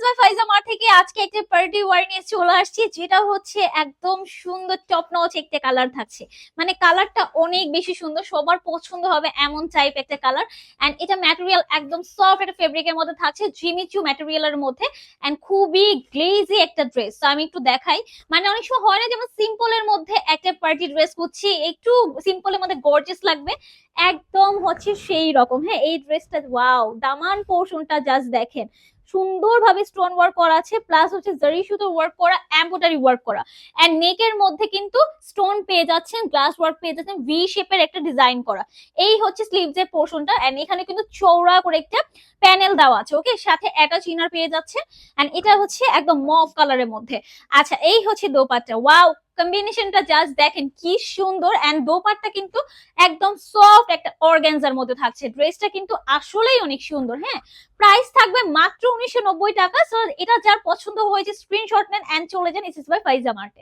By Faiza mart থেকে আজকে একটা পার্টি ওয়্যার নিয়ে চলে আসছি, যেটা হচ্ছে একদম সুন্দর টপ নচ একটা কালার থাকছে। মানে কালারটা অনেক বেশি সুন্দর, সবার পছন্দ হবে এমন টাইপ একটা কালার। এন্ড এটা ম্যাটেরিয়াল একদম সফট একটা ফেব্রিকের মধ্যে থাকছে, জিমিচু ম্যাটেরিয়ালের মধ্যে। এন্ড খুবই গ্লেজি একটা ড্রেস। তো আমি একটু দেখাই। মানে অনেক সময় হয় না যেমন সিম্পলের মধ্যে একটা পার্টি ড্রেস করছি, একটু সিম্পলের মধ্যে গর্জিয়াস লাগবে, একদম হচ্ছে সেই রকম। হ্যাঁ, এই ড্রেসটা ওয়াও, দামান পোর্শনটা জাস্ট দেখেন, সুন্দরভাবে স্টোন ওয়ার্ক করা আছে, প্লাস হচ্ছে জারি সুতো ওয়ার্ক করা, এমব্রয়ডারি ওয়ার্ক করা। এন্ড নেকের মধ্যে কিন্তু স্টোন পেয়ে যাচ্ছেন, গ্লাস ওয়ার্ক পেয়ে যাচ্ছেন, ভি শেপের একটা ডিজাইন করা। এই হচ্ছে স্লিভস এর পোর্শনটা। এন্ড এখানে কিন্তু চওড়া করে একটা প্যানেল দেওয়া আছে। ওকে, সাথে অ্যাটাচ ইনার পেয়ে যাচ্ছে। এন্ড এটা হচ্ছে একদম মভ কালারের মধ্যে। আচ্ছা, এই হচ্ছে দোপাট্টা। ওয়াও, কম্বিনেশনটা জাস্ট দেখেন কি সুন্দর। এন্ড দোপাট্টা কিন্তু একদম সফট একটা অর্গানজার মধ্যে থাকছে। ড্রেসটা কিন্তু আসলেই অনেক সুন্দর। হ্যাঁ, প্রাইস থাকবে মাত্র 1990 টাকা। সো এটা যার পছন্দ হয়েছে স্ক্রিনশট নেন এন্ড চলে যান এসএস বাই ফাইজা মার্টে।